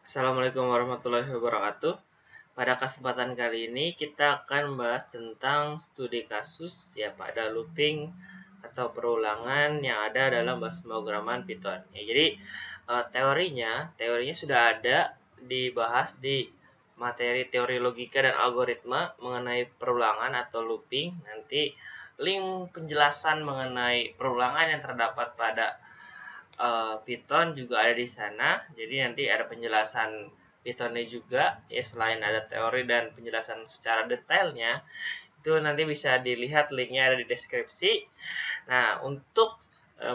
Assalamualaikum warahmatullahi wabarakatuh. Pada kesempatan kali ini kita akan membahas tentang studi kasus ya pada looping atau perulangan yang ada dalam bahasa pemrograman Python. Ya, jadi teorinya sudah ada dibahas di materi teori logika dan algoritma mengenai perulangan atau looping. Nanti link penjelasan mengenai perulangan yang terdapat pada Python juga ada di sana. Jadi nanti ada penjelasan Pythonnya juga ya, selain ada teori dan penjelasan secara detailnya itu nanti bisa dilihat, linknya ada di deskripsi. Nah, untuk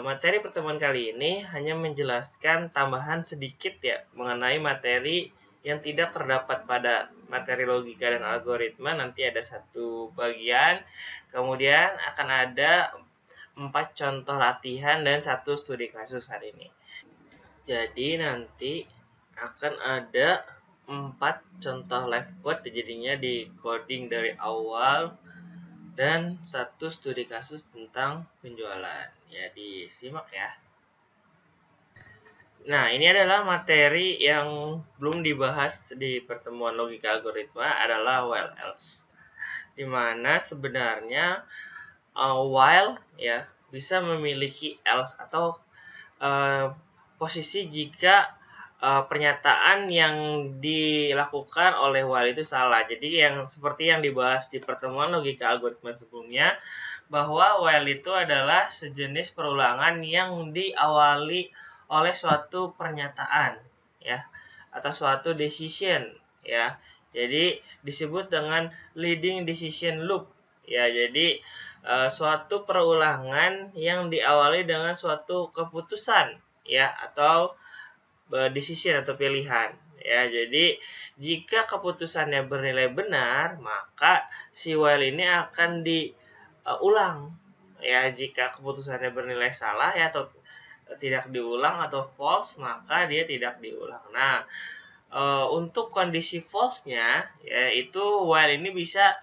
materi pertemuan kali ini hanya menjelaskan tambahan sedikit ya mengenai materi yang tidak terdapat pada materi logika dan algoritma. Nanti ada satu bagian, kemudian akan ada 4 contoh latihan dan satu studi kasus hari ini. Jadi nanti akan ada 4 contoh live code, jadinya di coding dari awal, dan satu studi kasus tentang penjualan. Ya, disimak ya. Nah, ini adalah materi yang belum dibahas di pertemuan logika algoritma adalah while else. Dimana sebenarnya while ya bisa memiliki else atau posisi jika pernyataan yang dilakukan oleh while itu salah. Jadi yang seperti yang dibahas di pertemuan logika algoritma sebelumnya, bahwa while itu adalah sejenis perulangan yang diawali oleh suatu pernyataan ya atau suatu decision ya. Jadi disebut dengan leading decision loop ya. Jadi suatu perulangan yang diawali dengan suatu keputusan ya atau decision atau pilihan ya. Jadi jika keputusannya bernilai benar, maka si while ini akan diulang ya. Jika keputusannya bernilai salah ya atau tidak diulang atau false, maka dia tidak diulang. Nah, untuk kondisi false-nya yaitu while ini bisa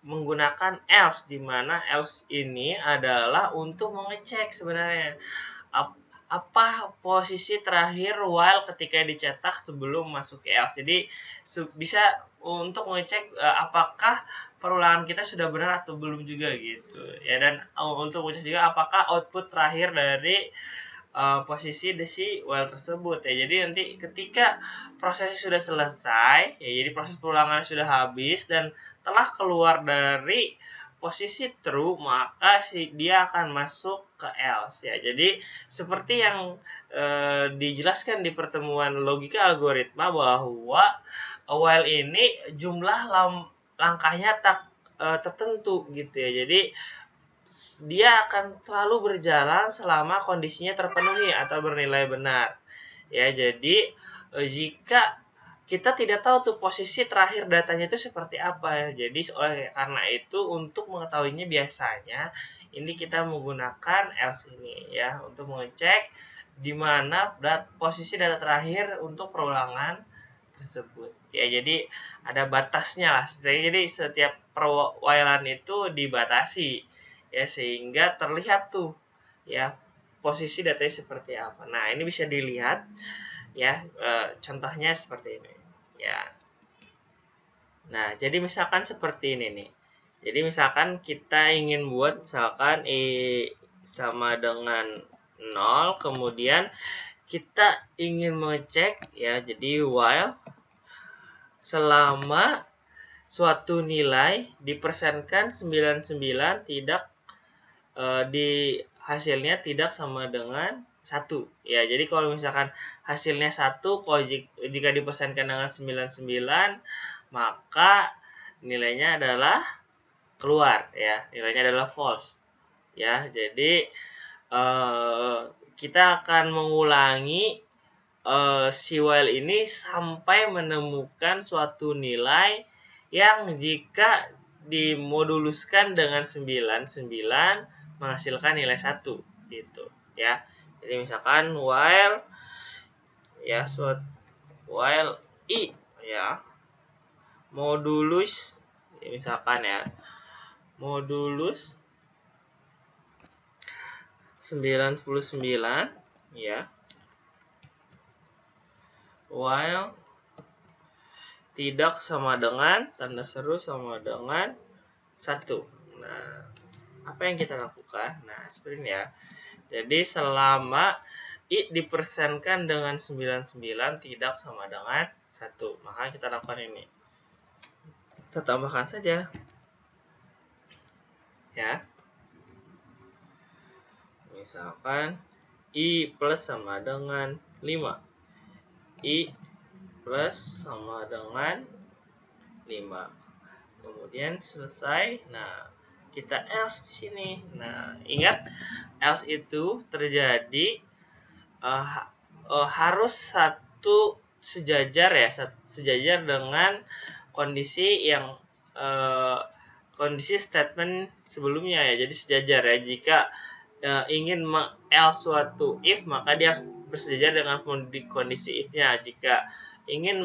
menggunakan else, di mana else ini adalah untuk mengecek sebenarnya apa posisi terakhir while ketika dicetak sebelum masuk ke else. Jadi bisa untuk mengecek apakah perulangan kita sudah benar atau belum juga gitu ya, dan untuk mengecek juga apakah output terakhir dari posisi si while tersebut ya. Jadi nanti ketika prosesnya sudah selesai ya, jadi proses perulangan sudah habis dan telah keluar dari posisi true, maka dia akan masuk ke else ya. Jadi seperti yang dijelaskan di pertemuan logika algoritma bahwa while ini jumlah langkahnya tak tertentu gitu ya. Jadi dia akan selalu berjalan selama kondisinya terpenuhi atau bernilai benar ya. Jadi jika kita tidak tahu tuh posisi terakhir datanya itu seperti apa ya. Jadi karena itu untuk mengetahuinya biasanya ini kita menggunakan else ini ya untuk mengecek di mana posisi data terakhir untuk perulangan tersebut ya. Jadi ada batasnya lah. Jadi setiap while-an itu dibatasi ya, sehingga terlihat tuh ya posisi datanya seperti apa. Nah, ini bisa dilihat ya, contohnya seperti ini ya. Nah, jadi misalkan seperti ini nih. Jadi misalkan kita ingin buat misalkan sama dengan 0, kemudian kita ingin mengecek ya. Jadi while selama suatu nilai dipersenkan 99 tidak di hasilnya tidak sama dengan 1 ya. Jadi kalau misalkan hasilnya 1, kalau jika dipersenkan dengan 99, maka nilainya adalah keluar ya, nilainya adalah false ya. Jadi kita akan mengulangi si while ini sampai menemukan suatu nilai yang jika dimoduluskan dengan 99 menghasilkan nilai 1 gitu ya. Jadi misalkan while ya while i ya modulus ya, misalkan ya modulus 99 ya while tidak sama dengan tanda seru sama dengan 1. Nah, apa yang kita lakukan? Nah, seperti ini ya. Jadi selama I dipersenkan dengan 99 tidak sama dengan 1, maka kita lakukan ini. Kita tambahkan saja. Ya. Misalkan I plus sama dengan 5. I plus sama dengan 5. Kemudian selesai. Nah, kita else di sini. Nah, ingat else itu terjadi harus satu sejajar ya, sejajar dengan kondisi yang kondisi statement sebelumnya ya. Jadi sejajar ya. Jika ingin else suatu if, maka dia harus bersejajar dengan kondisi if-nya. Jika ingin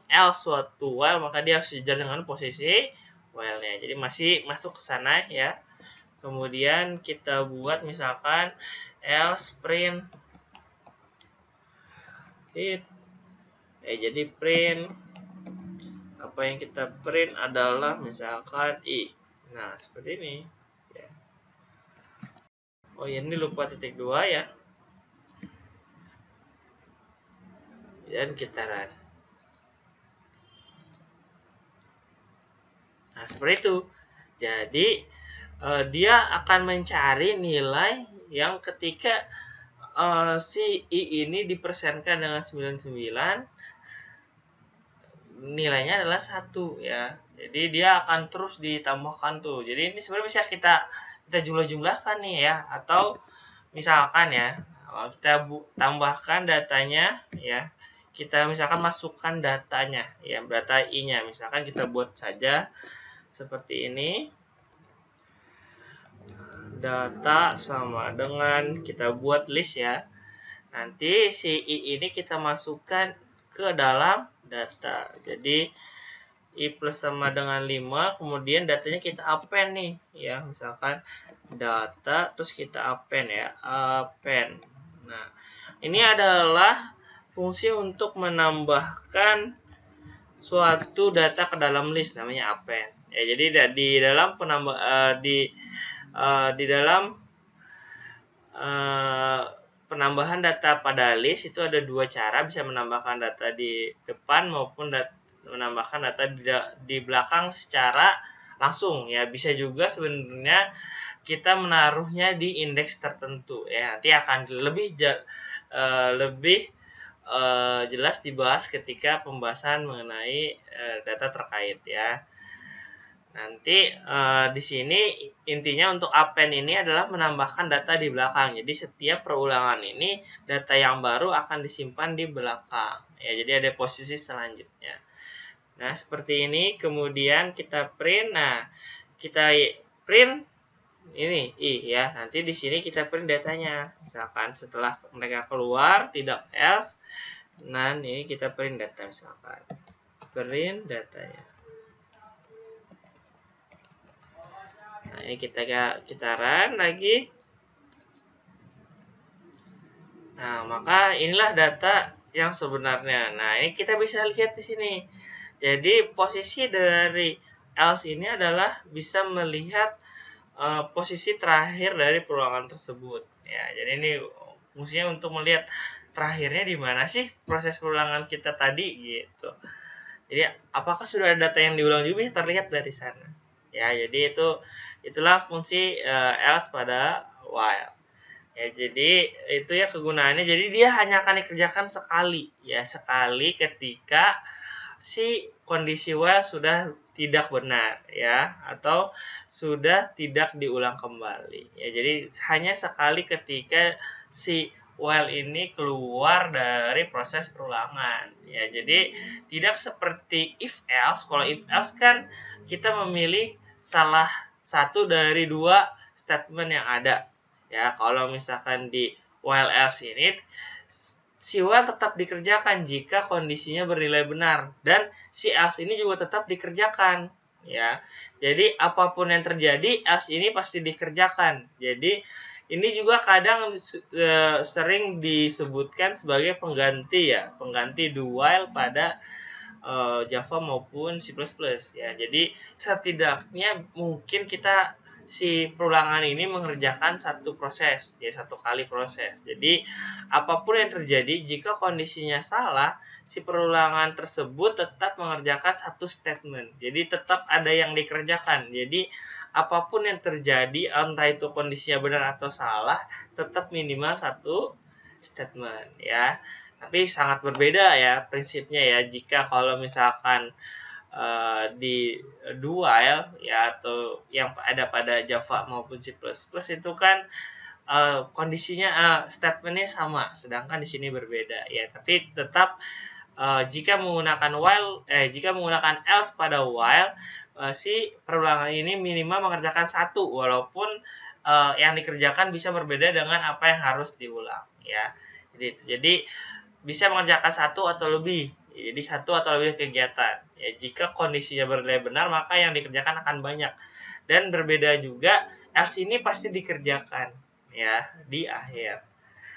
else suatu while, maka dia harus sejajar dengan posisi while-nya. Jadi masih masuk ke sana ya. Kemudian kita buat misalkan else print it. Jadi print, apa yang kita print adalah misalkan I. Nah, seperti ini ya. Oh ya, ini lupa titik 2 ya. Dan kita run. Nah, seperti itu. Jadi dia akan mencari nilai yang ketika si I ini dipersenkan dengan 99, nilainya adalah 1 ya. Jadi dia akan terus ditambahkan tuh. Jadi ini sebenarnya bisa kita jumlah-jumlahkan nih ya, atau misalkan ya kita tambahkan datanya ya. Kita misalkan masukkan datanya ya, data I-nya. Misalkan kita buat saja seperti ini. Data sama dengan kita buat list ya. Nanti si I ini kita masukkan ke dalam data. Jadi I plus sama dengan 5, kemudian datanya kita append nih ya. Misalkan data terus kita append ya, append. Nah, ini adalah fungsi untuk menambahkan suatu data ke dalam list, namanya append. Ya, jadi di dalam di dalam penambahan data pada list itu ada dua cara, bisa menambahkan data di depan maupun menambahkan data di belakang secara langsung ya. Bisa juga sebenarnya kita menaruhnya di indeks tertentu ya. Nanti akan lebih jelas dibahas ketika pembahasan mengenai data terkait ya. Nanti di sini intinya untuk append ini adalah menambahkan data di belakang. Jadi setiap perulangan ini data yang baru akan disimpan di belakang. Ya, jadi ada posisi selanjutnya. Nah, seperti ini. Kemudian kita print. Nah, kita print ini I ya. Nanti di sini kita print datanya. Misalkan setelah mereka keluar tidak else. Nah, ini kita print data misalkan. Print datanya. Nah, ini kita run lagi. Nah, maka inilah data yang sebenarnya. Nah, ini kita bisa lihat di sini. Jadi posisi dari else ini adalah bisa melihat posisi terakhir dari perulangan tersebut. Ya, jadi ini fungsinya untuk melihat terakhirnya di mana sih proses perulangan kita tadi gitu. Jadi apakah sudah ada data yang diulang juga, bisa terlihat dari sana. Ya, jadi itulah fungsi else pada while. Ya, jadi itu ya kegunaannya. Jadi dia hanya akan dikerjakan sekali ya, sekali ketika si kondisi while sudah tidak benar ya, atau sudah tidak diulang kembali. Ya, jadi hanya sekali ketika si while ini keluar dari proses perulangan. Ya, jadi tidak seperti if else. Kalau if else kan kita memilih salah satu dari dua statement yang ada. Ya, kalau misalkan di while else ini si while tetap dikerjakan jika kondisinya bernilai benar, dan si else ini juga tetap dikerjakan ya. Jadi apapun yang terjadi else ini pasti dikerjakan. Jadi ini juga kadang sering disebutkan sebagai pengganti ya, pengganti do while pada Java maupun C++ ya. Jadi setidaknya mungkin kita si perulangan ini mengerjakan satu proses, ya satu kali proses. Jadi apapun yang terjadi jika kondisinya salah, si perulangan tersebut tetap mengerjakan satu statement. Jadi tetap ada yang dikerjakan. Jadi apapun yang terjadi, entah itu kondisinya benar atau salah, tetap minimal satu statement ya. Tapi sangat berbeda ya prinsipnya ya jika kalau misalkan di do while ya atau yang ada pada Java maupun C++ itu kan kondisinya statementnya sama, sedangkan di sini berbeda ya. Tapi tetap jika menggunakan else pada while, si perulangan ini minimal mengerjakan satu, walaupun yang dikerjakan bisa berbeda dengan apa yang harus diulang ya. Jadi bisa mengerjakan satu atau lebih. Jadi satu atau lebih kegiatan. Ya, jika kondisinya benar, maka yang dikerjakan akan banyak. Dan berbeda juga, else ini pasti dikerjakan ya di akhir.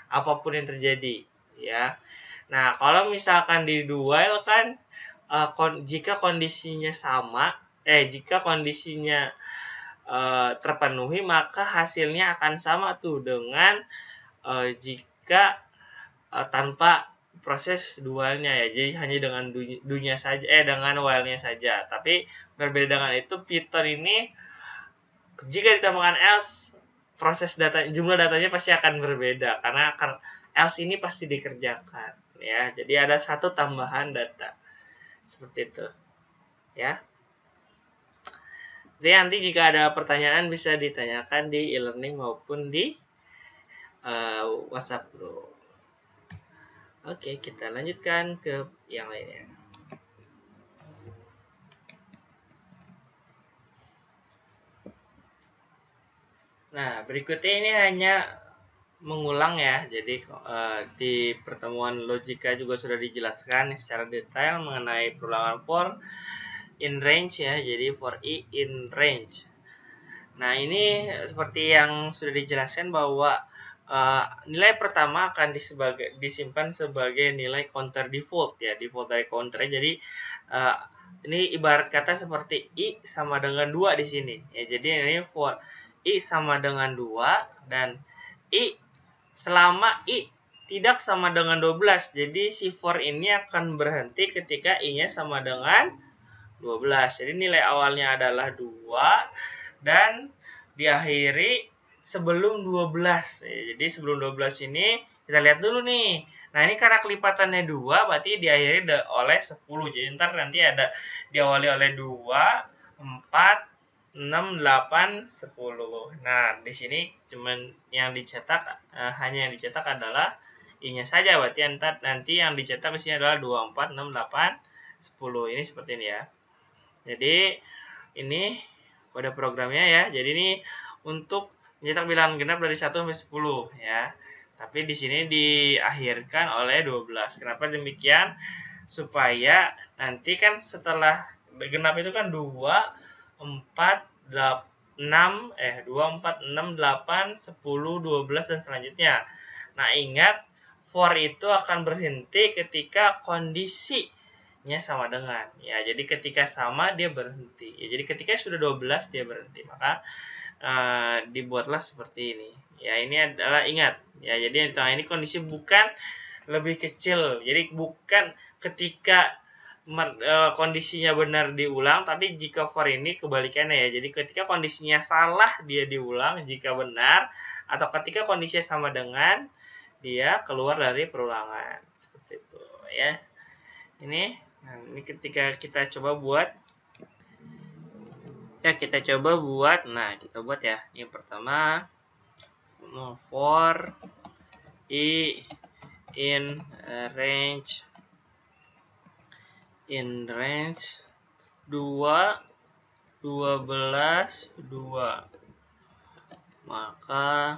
Apapun yang terjadi ya. Nah, kalau misalkan di do while kan jika kondisinya terpenuhi, maka hasilnya akan sama tuh dengan jika tanpa proses dualnya ya. Jadi hanya dengan do-nya saja dengan while-nya saja. Tapi berbeda dengan itu, Python ini jika ditambahkan else, jumlah datanya pasti akan berbeda karena else ini pasti dikerjakan ya. Jadi ada satu tambahan data. Seperti itu. Ya. Jadi nanti jika ada pertanyaan bisa ditanyakan di e-learning maupun di WhatsApp group. Oke, kita lanjutkan ke yang lainnya. Nah, berikutnya ini hanya mengulang ya. Jadi di pertemuan logika juga sudah dijelaskan secara detail mengenai perulangan for in range ya. Jadi for i in range. Nah, ini seperti yang sudah dijelaskan bahwa nilai pertama akan disimpan sebagai nilai counter default ya, default dari counter. Jadi ini ibarat kata seperti i sama dengan 2 di sini. Ya, jadi ini for i sama dengan 2 dan i selama i tidak sama dengan 12. Jadi si for ini akan berhenti ketika i-nya sama dengan 12. Jadi nilai awalnya adalah 2 dan diakhiri sebelum 12. Jadi sebelum 12 ini kita lihat dulu nih. Nah, ini karena kelipatannya 2 berarti diakhiri oleh 10. Jadi ntar nanti ada diawali oleh 2, 4, 6, 8, 10. Nah, di sini cuman yang dicetak hanya yang dicetak adalah i-nya saja. Berarti nanti yang dicetak di sini adalah 2, 4, 6, 8, 10. Ini seperti ini ya. Jadi ini kode programnya ya. Jadi ini untuk mencetak bilangan genap dari 1 sampai 10 ya. Tapi di sini diakhirkan oleh 12. Kenapa demikian? Supaya nanti kan setelah genap itu kan 2, 4, 6, 2, 4, 6, 8, 10, 12 dan selanjutnya. Nah, ingat for itu akan berhenti ketika kondisinya sama dengan ya. Jadi ketika sama dia berhenti. Ya, jadi ketika sudah 12 dia berhenti. Maka dibuatlah seperti ini. Ya, ini adalah ingat ya. Jadi ini kondisi bukan lebih kecil. Jadi bukan ketika kondisinya benar diulang, tapi jika for ini kebalikannya ya. Jadi ketika kondisinya salah dia diulang jika benar, atau ketika kondisinya sama dengan dia keluar dari perulangan. Seperti itu ya. Ini ketika kita coba buat ya, nah kita buat ya. Yang pertama for i in range 2, 12, 2. Maka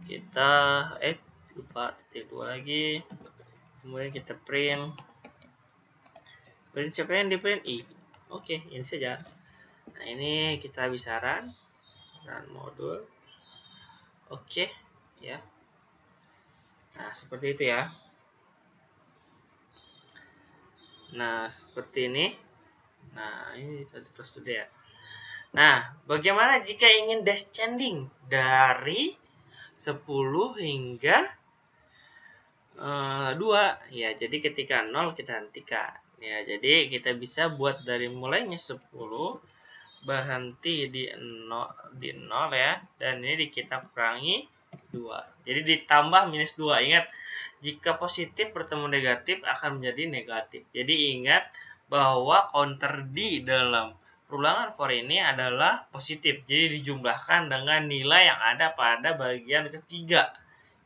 kita lupa titik 2 lagi. Kemudian kita print siapa yang di print i. Oke, ini saja. Nah, ini kita bisa run modul. Oke, ya. Nah, seperti itu ya. Nah, seperti ini. Nah, ini plus today ya. Nah, bagaimana jika ingin descending dari 10 hingga 2? Ya, jadi ketika 0 kita hentikan. Ya, jadi kita bisa buat dari mulainya 10 berhenti di 0 ya, dan ini kita kurangi 2. Jadi ditambah minus 2. Ingat, jika positif bertemu negatif akan menjadi negatif. Jadi ingat bahwa counter di dalam perulangan for ini adalah positif. Jadi dijumlahkan dengan nilai yang ada pada bagian ketiga.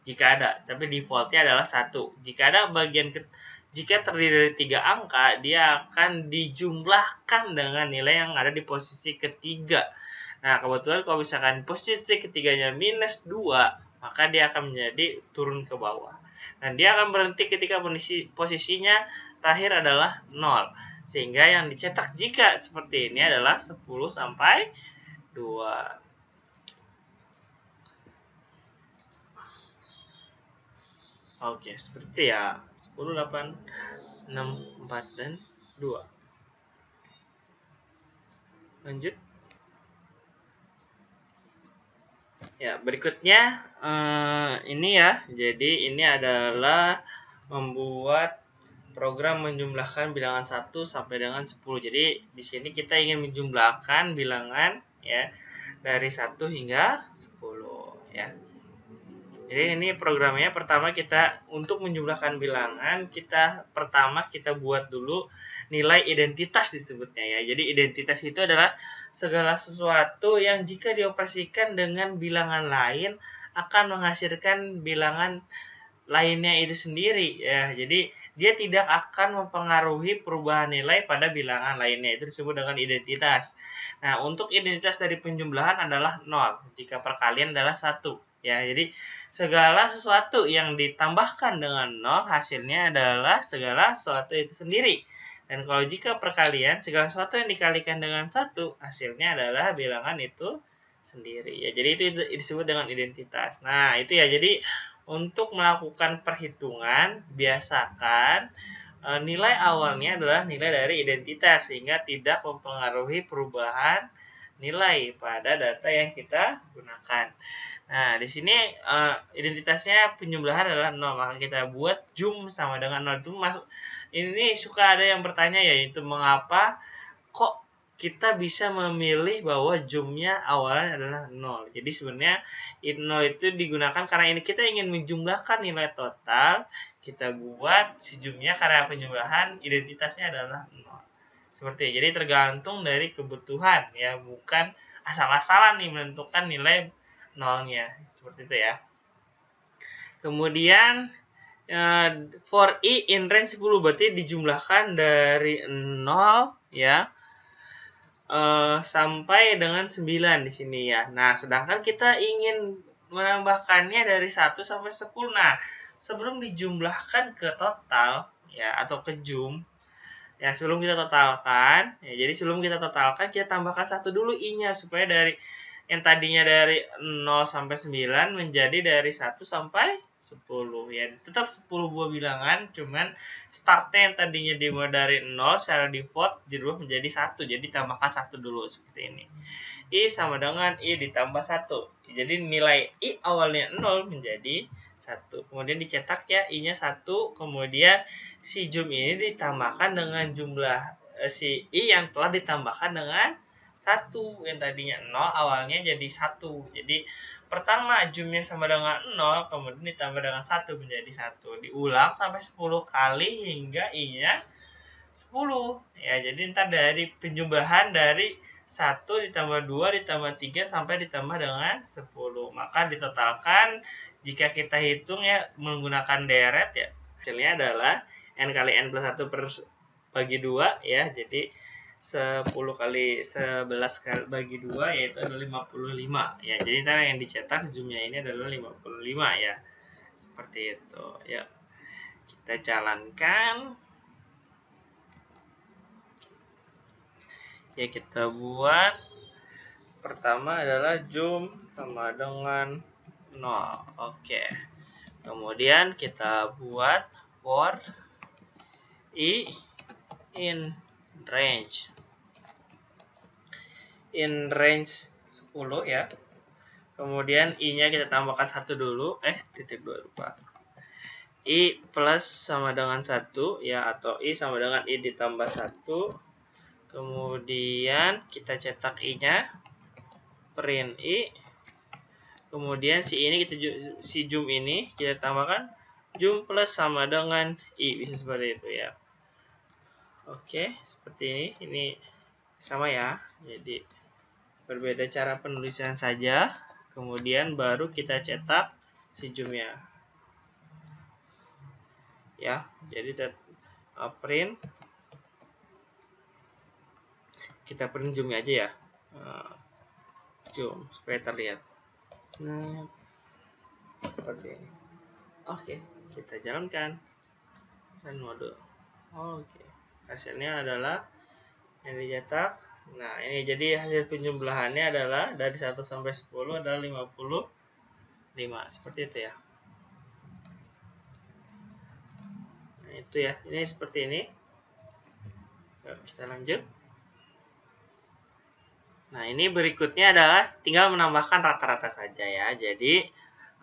Jika ada, tapi defaultnya adalah 1. Jika ada jika terdiri dari 3 angka, dia akan dijumlahkan dengan nilai yang ada di posisi ketiga. Nah, kebetulan kalau misalkan posisi ketiganya minus 2, maka dia akan menjadi turun ke bawah. Dan dia akan berhenti ketika posisinya terakhir adalah 0. Sehingga yang dicetak jika seperti ini adalah 10 sampai 2. Oke, seperti ya. 10, 8, 6, 4, dan 2. Lanjut. Ya, berikutnya ini ya. Jadi ini adalah membuat program menjumlahkan bilangan 1 sampai dengan 10. Jadi di sini kita ingin menjumlahkan bilangan ya dari 1 hingga 10 ya. Jadi ini programnya pertama kita untuk menjumlahkan bilangan pertama kita buat dulu nilai identitas disebutnya ya. Jadi identitas itu adalah segala sesuatu yang jika dioperasikan dengan bilangan lain akan menghasilkan bilangan lainnya itu sendiri ya. Jadi dia tidak akan mempengaruhi perubahan nilai pada bilangan lainnya. Itu disebut dengan identitas. Nah, untuk identitas dari penjumlahan adalah 0 jika perkalian adalah 1 ya. Jadi segala sesuatu yang ditambahkan dengan 0 hasilnya adalah segala sesuatu itu sendiri. Dan kalau jika perkalian, segala sesuatu yang dikalikan dengan 1 hasilnya adalah bilangan itu sendiri ya. Jadi itu disebut dengan identitas. Nah, itu ya. Jadi untuk melakukan perhitungan biasakan nilai awalnya adalah nilai dari identitas sehingga tidak mempengaruhi perubahan nilai pada data yang kita gunakan. Nah, di sini identitasnya penjumlahan adalah 0, maka kita buat jum sama dengan 0. Jum masuk. Ini suka ada yang bertanya yaitu mengapa kok kita bisa memilih bahwa jumnya awalnya adalah 0. Jadi sebenarnya 0 itu digunakan karena ini kita ingin menjumlahkan nilai total, kita buat si jumnya karena penjumlahan identitasnya adalah 0. Seperti itu. Jadi tergantung dari kebutuhan ya, bukan asal-asalan nih menentukan nilai nolnya. Seperti itu ya. Kemudian for i in range 10 berarti dijumlahkan dari 0 ya sampai dengan 9 di sini ya. Nah, sedangkan kita ingin menambahkannya dari 1 sampai 10. Nah, sebelum dijumlahkan ke total ya atau ke jum ya, sebelum kita totalkan ya, jadi sebelum kita totalkan kita tambahkan 1 dulu i-nya supaya dari yang tadinya dari 0 sampai 9 menjadi dari 1 sampai 10 ya. Tetap 10 buah bilangan, cuman startnya yang tadinya dimulai dari 0 secara default dirubah menjadi 1. Jadi tambahkan 1 dulu seperti ini. I sama dengan I ditambah 1. Jadi nilai I awalnya 0 menjadi 1. Kemudian dicetak ya I-nya 1, kemudian si jum ini ditambahkan dengan jumlah si I yang telah ditambahkan dengan 1 yang tadinya 0 awalnya jadi 1. Jadi pertama jumnya sama dengan 0 kemudian ditambah dengan 1 menjadi 1. Diulang sampai 10 kali hingga i-nya 10. Ya, jadi ntar dari penjumlahan dari 1 ditambah 2 ditambah 3 sampai ditambah dengan 10. Maka ditotalkan jika kita hitung ya menggunakan deret ya, hasilnya adalah n kali n plus 1 per bagi 2 ya. Jadi 10 kali 11 kali bagi 2 yaitu adalah 55 ya. Jadi ntar yang dicetak jumlah ini adalah 55 ya. Seperti itu ya. Kita jalankan. Ya, kita buat pertama adalah jum sama dengan 0. Oke. Kemudian kita buat for i in range 10 ya. Kemudian i-nya kita tambahkan 1 dulu, titik 2 lupa. I plus sama dengan 1 ya, atau i sama dengan i ditambah 1. Kemudian kita cetak i-nya, print i. Kemudian si jum ini kita tambahkan jum plus sama dengan i, bisa seperti itu ya. Oke, seperti ini sama ya. Jadi berbeda cara penulisan saja. Kemudian baru kita cetak si jumnya. Ya, jadi print, kita print jumnya aja ya. Jum supaya terlihat. Nah, seperti ini. Oke, kita jalankan dan mode. Oke, hasilnya adalah yang dicetak. Nah, ini jadi hasil penjumlahannya adalah dari 1 sampai 10 adalah 55. Seperti itu ya. Nah, itu ya. Ini seperti ini. Kita lanjut. Nah, ini berikutnya adalah tinggal menambahkan rata-rata saja ya. Jadi,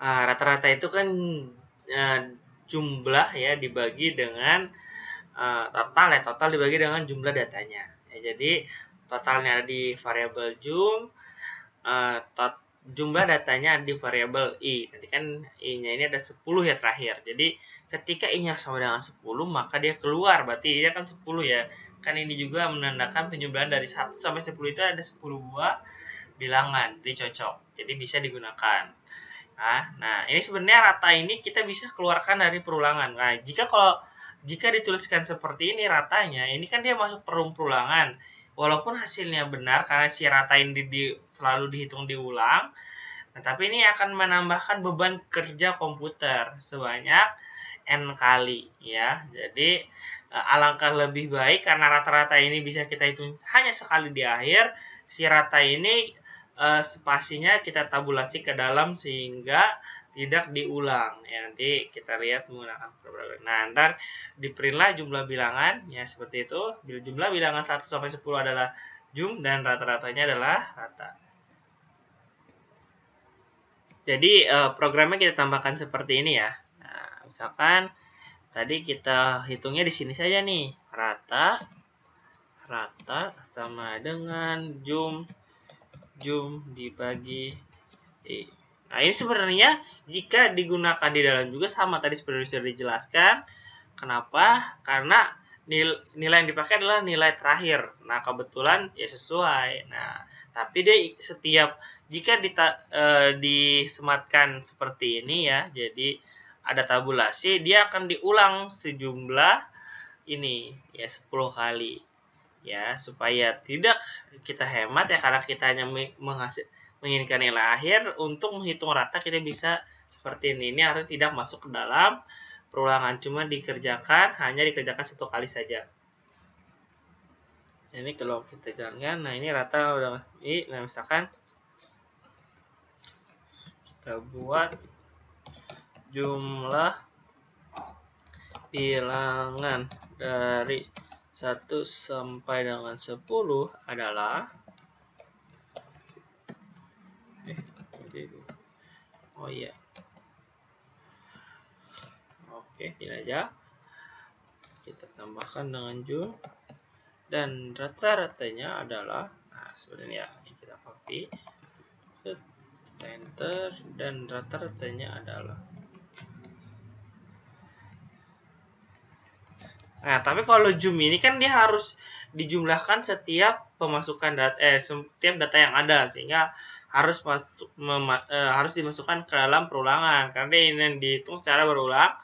rata-rata itu kan jumlah ya dibagi dengan total ya. Total dibagi dengan jumlah datanya. Ya, jadi, totalnya di variabel jum, jumlah datanya di variabel i. Nanti kan i-nya ini ada 10 ya terakhir. Jadi ketika i-nya sama dengan 10, maka dia keluar. Berarti i-nya kan 10 ya. Kan ini juga menandakan penjumlahan dari 1 sampai 10 itu ada 10 buah bilangan. Jadi cocok. Jadi bisa digunakan. Nah, ini sebenarnya rata ini kita bisa keluarkan dari perulangan. Nah, jika dituliskan seperti ini ratanya, ini kan dia masuk perulangan. Walaupun hasilnya benar karena si rata ini selalu dihitung diulang, nah, tapi ini akan menambahkan beban kerja komputer sebanyak n kali ya. Jadi alangkah lebih baik karena rata-rata ini bisa kita hitung hanya sekali di akhir. Si rata ini spasinya kita tabulasi ke dalam sehingga tidak diulang ya. Nanti kita lihat menggunakan program. Nah, ntar di print lah jumlah bilangan ya seperti itu. Jumlah bilangan 1 sampai 10 adalah jum dan rata-ratanya adalah rata. Jadi programnya kita tambahkan seperti ini ya. Nah, misalkan tadi kita hitungnya di sini saja nih. Rata sama dengan jum dibagi i. Nah, ini sebenarnya jika digunakan di dalam juga sama tadi seperti sudah dijelaskan. Kenapa? Karena nilai yang dipakai adalah nilai terakhir. Nah, kebetulan ya sesuai. Nah, tapi dia jika disematkan seperti ini ya, jadi ada tabulasi, dia akan diulang sejumlah ini ya 10 kali. Ya, supaya tidak kita hemat ya karena kita hanya menginginkan nilai akhir. Untuk menghitung rata kita bisa seperti ini. Ini artinya tidak masuk ke dalam perulangan, cuma hanya dikerjakan 1 kali saja. Ini kalau kita jalankan, nah ini rata udah nah misalkan kita buat jumlah bilangan dari 1 sampai dengan 10 adalah Oke, ini aja. Kita tambahkan dengan jum dan rata-ratanya adalah sebenarnya ini kita copy, kita enter dan rata-ratanya adalah. Nah, tapi kalau jum ini kan dia harus dijumlahkan setiap pemasukan setiap data yang ada, sehingga harus dimasukkan ke dalam perulangan karena ini dihitung secara berulang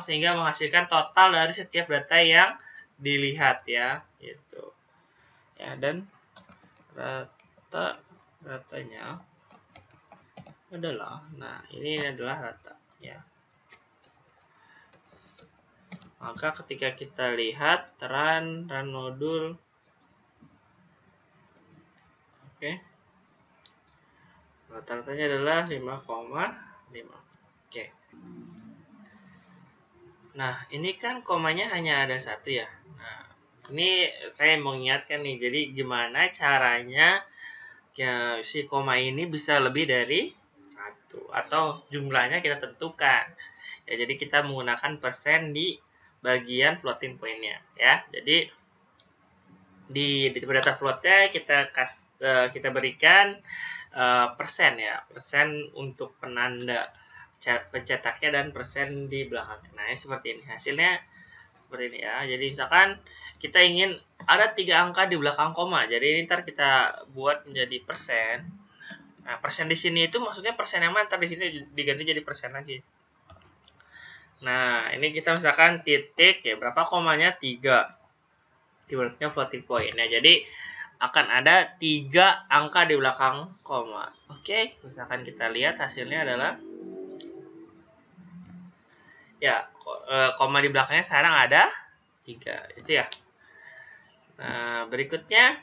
sehingga menghasilkan total dari setiap data yang dilihat ya, gitu. Ya, dan ratanya adalah, nah ini adalah rata ya. Maka ketika kita lihat run modul, oke, rata-ratanya adalah 5,5. Oke. Nah, ini kan komanya hanya ada 1 ya. Nah, ini saya mau ingatkan nih, jadi gimana caranya ya, si koma ini bisa lebih dari 1 atau jumlahnya kita tentukan. Ya, jadi kita menggunakan persen di bagian floating point-nya ya. Jadi di data floatnya kita berikan persen ya, persen untuk penanda pencetaknya dan persen di belakangnya. Nah, ini seperti ini hasilnya, seperti ini ya. Jadi misalkan kita ingin ada 3 angka di belakang koma, jadi ini ntar kita buat menjadi persen. Nah, persen di sini itu maksudnya persen yang mana, ntar di sini diganti jadi persen lagi. Nah, ini kita misalkan titik ya, berapa komanya? 3. Keywordnya floating point. Nah, jadi akan ada 3 angka di belakang koma. Oke, misalkan kita lihat hasilnya adalah ya, koma di belakangnya sekarang ada 3. Itu ya. Nah, berikutnya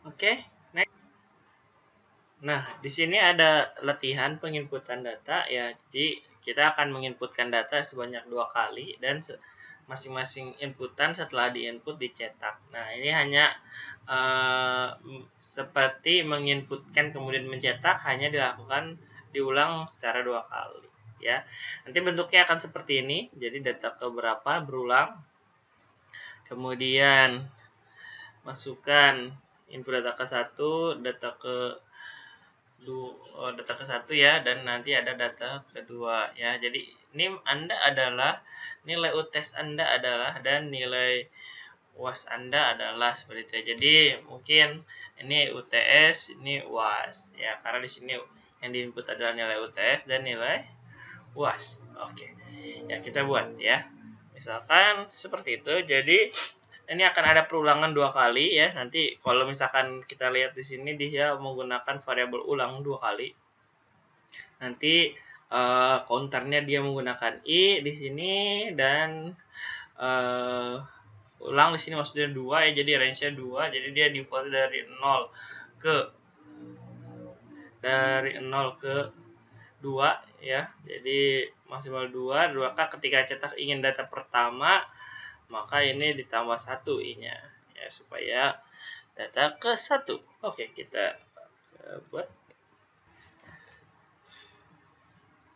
oke, next. Nah, di sini ada latihan penginputan data ya. Jadi kita akan menginputkan data sebanyak 2 kali dan masing-masing inputan setelah diinput dicetak. Nah, ini hanya seperti menginputkan kemudian mencetak, hanya diulang secara 2 kali ya. Nanti bentuknya akan seperti ini. Jadi data keberapa berulang. Kemudian masukkan input data ke 1, data ke 1 ya, dan nanti ada data kedua ya. Jadi NIM Anda adalah, nilai UTS Anda adalah, dan nilai UAS Anda adalah seperti itu. Jadi mungkin ini UTS, ini UAS ya, karena di sini yang diinput adalah nilai UTS dan nilai UAS. Oke. Ya, kita buat ya. Misalkan seperti itu. Jadi ini akan ada perulangan 2 kali ya. Nanti kalau misalkan kita lihat di sini dia menggunakan variabel ulang 2 kali. Nanti counternya dia menggunakan i di sini, dan ulang di sini maksudnya 2 ya. Jadi range-nya 2. Jadi dia default dari 0 ke 2 ya. Jadi maksimal 2. Ketika cetak ingin data pertama, maka ini ditambah 1 i-nya ya, supaya data ke 1. Oke, kita buat.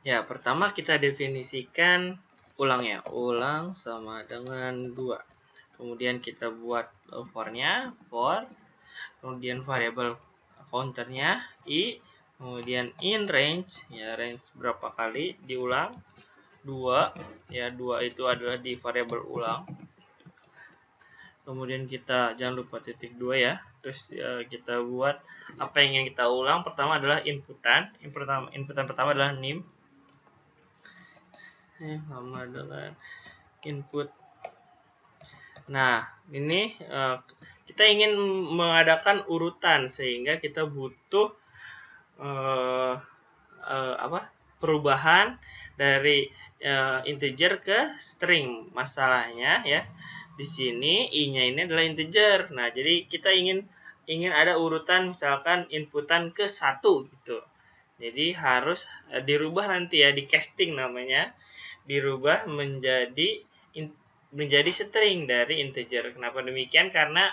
Ya, pertama kita definisikan ulangnya. Ulang sama dengan 2. Kemudian kita buat for-nya, kemudian variabel counternya i, kemudian in range ya, range berapa kali diulang 2 ya, 2 itu adalah di variabel ulang. Kemudian kita jangan lupa titik 2 ya. Terus kita buat apa yang ingin kita ulang. Pertama adalah inputan pertama adalah NIM sama dengan input. Nah, ini kita ingin mengadakan urutan, sehingga kita butuh perubahan dari integer ke string. Masalahnya ya, di sini i-nya ini adalah integer. Nah, jadi kita ingin ada urutan misalkan inputan ke 1 gitu. Jadi harus dirubah nanti ya, di casting namanya, dirubah menjadi string dari integer. Kenapa demikian? Karena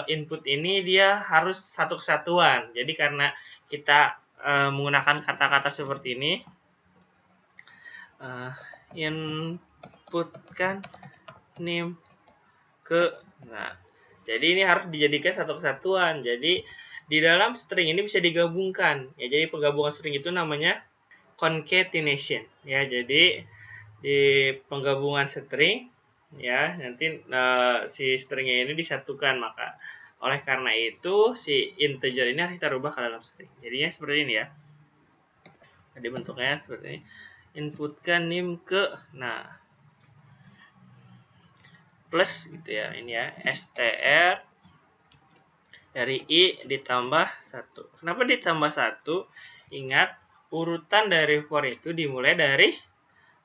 input ini dia harus satu kesatuan. Jadi karena kita menggunakan kata-kata seperti ini, inputkan NIM ke, nah, jadi ini harus dijadikan satu kesatuan. Jadi di dalam string ini bisa digabungkan ya. Jadi penggabungan string itu namanya concatenation ya. Jadi di penggabungan string ya, nanti si stringnya ini disatukan. Maka oleh karena itu si integer ini harus kita rubah ke dalam string. Jadinya seperti ini ya. Jadi bentuknya seperti ini. Inputkan NIM ke, nah, plus gitu ya, ini ya, str dari i ditambah 1. Kenapa ditambah 1? Ingat, urutan dari for itu dimulai dari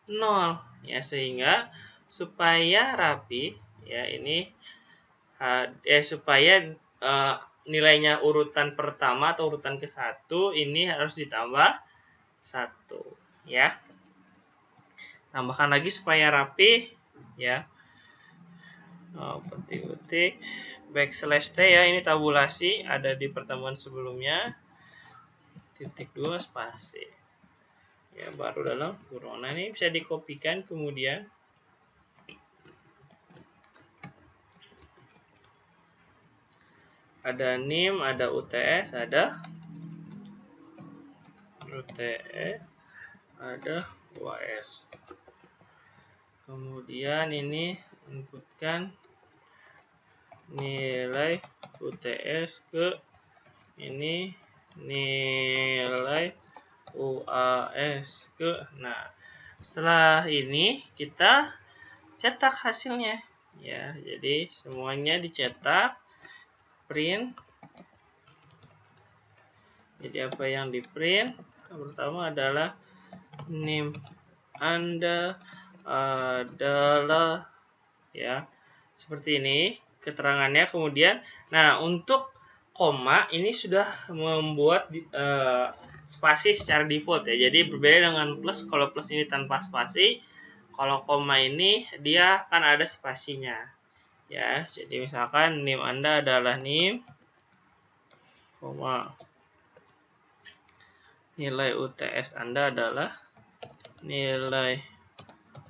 0 ya, sehingga supaya rapi ya, ini supaya nilainya urutan pertama atau urutan ke 1 ini harus ditambah 1 ya. Tambahkan lagi supaya rapi ya. Petik backslash T ya, ini tabulasi ada di pertemuan sebelumnya. Titik 2 spasi. Ya, baru dalam kurung. Nah, ini bisa dikopikan kemudian. Ada NIM, ada UTS, ada UAS. Kemudian ini inputkan nilai UTS ke ini nilai UAS ke. Nah, setelah ini kita cetak hasilnya ya. Jadi semuanya dicetak, print. Jadi apa yang di print? Yang pertama adalah NIM Anda adalah ya seperti ini keterangannya. Kemudian nah, untuk koma ini sudah membuat spasi secara default ya. Jadi berbeda dengan plus. Kalau plus ini tanpa spasi, kalau koma ini dia akan ada spasinya ya. Jadi misalkan NIM Anda adalah NIM koma nilai UTS Anda adalah nilai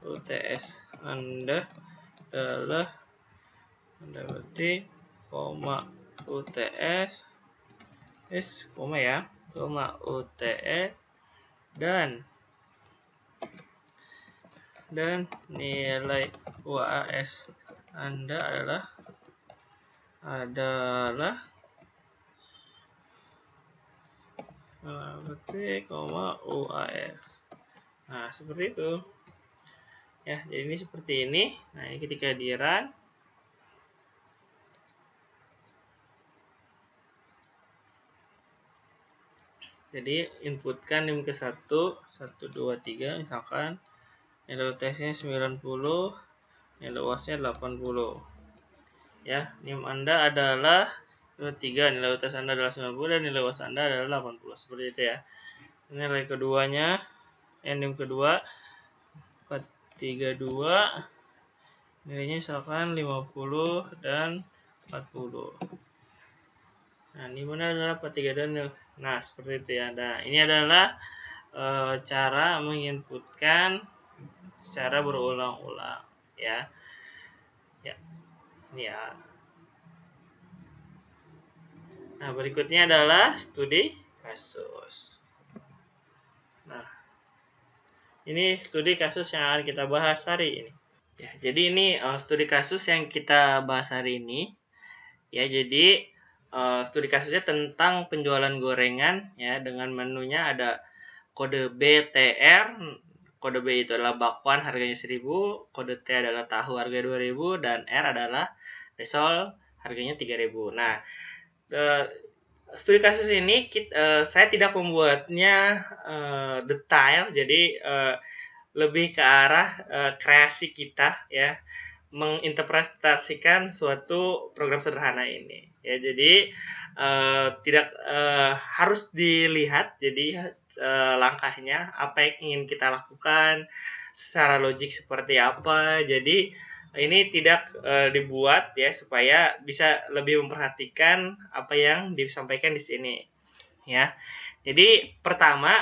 UTS Anda adalah Anda berarti koma UTS koma ya, koma UTS dan nilai UAS Anda adalah berarti koma UAS. Nah, seperti itu ya. Jadi ini seperti ini. Nah, ini ketika di run, jadi inputkan NIM ke 1, 1, 2, 3 misalkan. Nilai UTS-nya 90, nilai UAS-nya 80 ya. NIM Anda adalah 3, nilai UTS Anda adalah 90 dan nilai UAS Anda adalah 80. Seperti itu ya. Nilai keduanya, NIM kedua 432, nilainya misalkan 50 dan 40. Nah, ini mana adalah 432 dan nah, seperti itu ya. Nah, ini adalah cara menginputkan secara berulang-ulang ya. Ya. Ini ya. Nah, berikutnya adalah studi kasus. Nah, ini studi kasus yang akan kita bahas hari ini. Ya, jadi ini studi kasus yang kita bahas hari ini. Ya, jadi studi kasusnya tentang penjualan gorengan ya, dengan menunya ada kode BTR. Kode B itu adalah bakwan, harganya 1.000, kode T adalah tahu, harga 2.000, dan R adalah risol, harganya 3.000. Nah, studi kasus ini saya tidak membuatnya detail, jadi lebih ke arah kreasi kita ya, menginterpretasikan suatu program sederhana ini ya. Jadi tidak harus dilihat jadi langkahnya apa yang ingin kita lakukan secara logik seperti apa. Jadi ini tidak dibuat ya supaya bisa lebih memperhatikan apa yang disampaikan di sini ya. Jadi pertama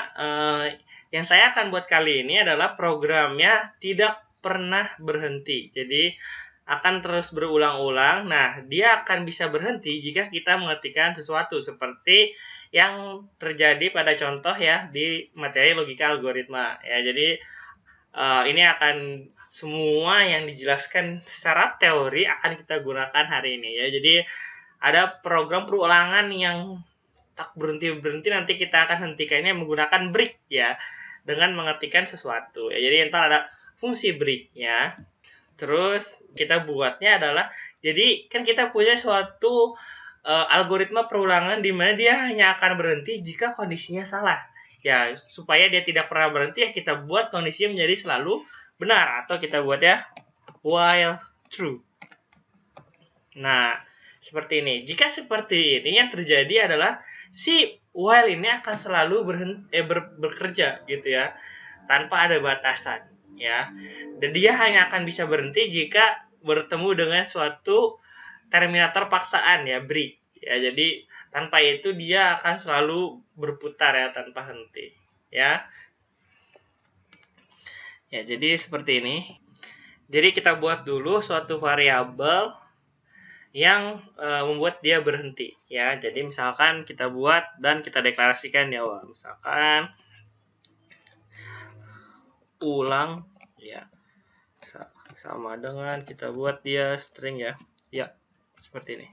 yang saya akan buat kali ini adalah programnya tidak pernah berhenti. Jadi akan terus berulang-ulang. Nah, dia akan bisa berhenti jika kita mengetikkan sesuatu seperti yang terjadi pada contoh ya di materi logika algoritma ya. Jadi ini akan semua yang dijelaskan secara teori akan kita gunakan hari ini ya. Jadi ada program perulangan yang tak berhenti-berhenti, nanti kita akan hentikannya menggunakan break ya, dengan mengetikkan sesuatu ya. Jadi entar ada fungsi breaknya. Terus kita buatnya adalah, jadi kan kita punya suatu algoritma perulangan di mana dia hanya akan berhenti jika kondisinya salah ya. Supaya dia tidak pernah berhenti ya, kita buat kondisinya menjadi selalu benar, atau kita buat ya while true. Nah, seperti ini. Jika seperti ini, yang terjadi adalah si while ini akan selalu bekerja gitu ya, tanpa ada batasan ya. Dan dia hanya akan bisa berhenti jika bertemu dengan suatu terminator paksaan ya, break. Ya, jadi tanpa itu dia akan selalu berputar ya tanpa henti. Ya. Ya, jadi seperti ini. Jadi kita buat dulu suatu variabel yang membuat dia berhenti ya. Jadi misalkan kita buat dan kita deklarasikan ya, misalkan ulang ya, sama dengan kita buat dia string ya. Ya, seperti ini.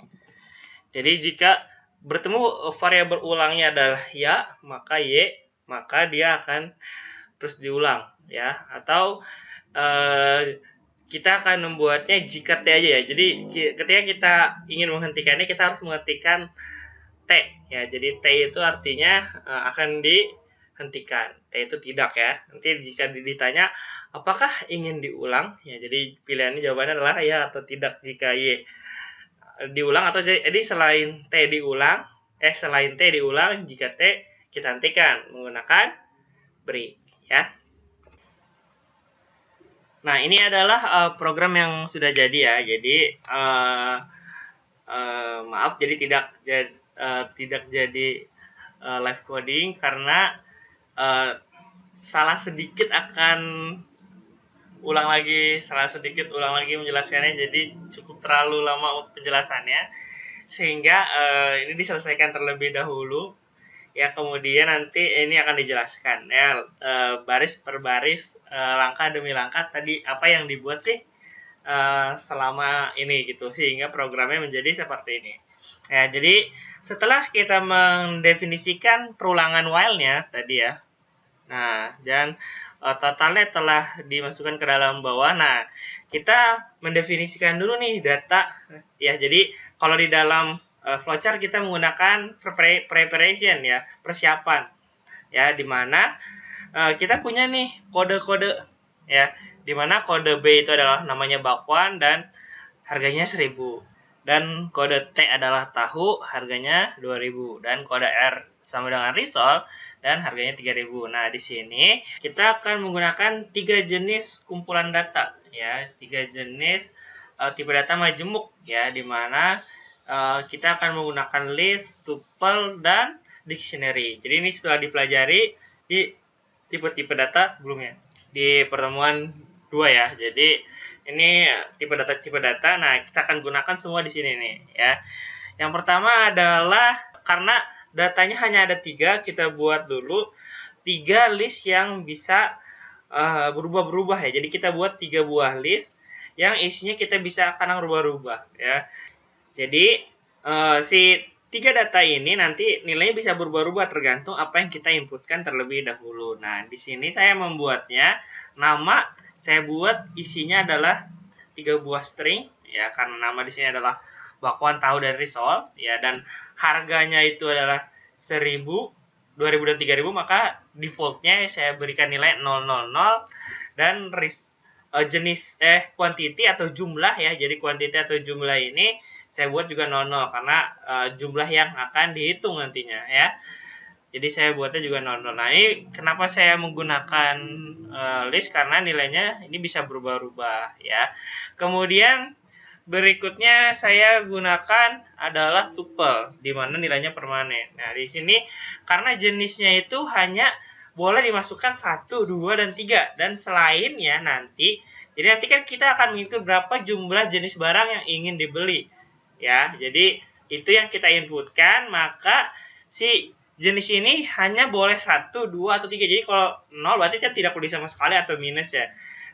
Jadi jika bertemu variabel ulangnya adalah ya, maka y, maka dia akan terus diulang ya. Atau kita akan membuatnya jika t aja ya. Jadi ketika kita ingin menghentikannya, kita harus menghentikan t ya. Jadi t itu artinya akan dihentikan, t itu tidak ya. Nanti jika ditanya apakah ingin diulang ya, jadi pilihannya jawabannya adalah ya atau tidak jika y diulang, atau jadi selain t diulang selain t diulang, jika t kita hentikan menggunakan break ya. Nah, ini adalah program yang sudah jadi ya. Jadi maaf, jadi tidak jadi live coding karena salah sedikit ulang lagi menjelaskannya. Jadi cukup terlalu lama penjelasannya, sehingga ini diselesaikan terlebih dahulu. Ya, kemudian nanti ini akan dijelaskan ya, baris per baris, langkah demi langkah tadi apa yang dibuat sih selama ini gitu, sehingga programnya menjadi seperti ini ya. Jadi setelah kita mendefinisikan perulangan while-nya tadi ya, nah, dan totalnya telah dimasukkan ke dalam bawah. Nah, kita mendefinisikan dulu nih data ya. Jadi kalau di dalam flowchart kita menggunakan preparation ya, persiapan ya, dimana kita punya nih kode-kode ya, dimana kode B itu adalah namanya bakwan dan harganya 1000, dan kode T adalah tahu, harganya 2000, dan kode R sama dengan risol dan harganya 3000. Nah, di sini kita akan menggunakan 3 jenis kumpulan data ya, 3 jenis tipe data majemuk ya, dimana kita akan menggunakan list, tuple, dan dictionary. Jadi ini sudah dipelajari di tipe-tipe data sebelumnya di pertemuan 2 ya. Jadi ini tipe data. Nah, kita akan gunakan semua di sini nih ya. Yang pertama adalah karena datanya hanya ada 3, kita buat dulu 3 list yang bisa berubah-berubah ya. Jadi kita buat 3 buah list yang isinya kita bisa kadang rubah-rubah ya. Jadi si 3 data ini nanti nilainya bisa berubah-ubah tergantung apa yang kita inputkan terlebih dahulu. Nah, di sini saya membuatnya nama, saya buat isinya adalah 3 buah string ya, karena nama di sini adalah bakwan, tahu, dan risol ya, dan harganya itu adalah 1000, 2000, dan 3000, maka defaultnya saya berikan nilai 000, dan jenis quantity atau jumlah ya. Jadi quantity atau jumlah ini saya buat juga 00 karena jumlah yang akan dihitung nantinya ya. Jadi saya buatnya juga 00. Nah, ini kenapa saya menggunakan list, karena nilainya ini bisa berubah-ubah ya. Kemudian berikutnya saya gunakan adalah tuple, di mana nilainya permanen. Nah, di sini karena jenisnya itu hanya boleh dimasukkan 1, 2, dan 3, dan selainnya nanti. Jadi nanti kan kita akan menghitung berapa jumlah jenis barang yang ingin dibeli ya. Jadi itu yang kita inputkan, maka si jenis ini hanya boleh 1, 2, atau 3. Jadi kalau 0 berarti kan tidak boleh sama sekali atau minus ya.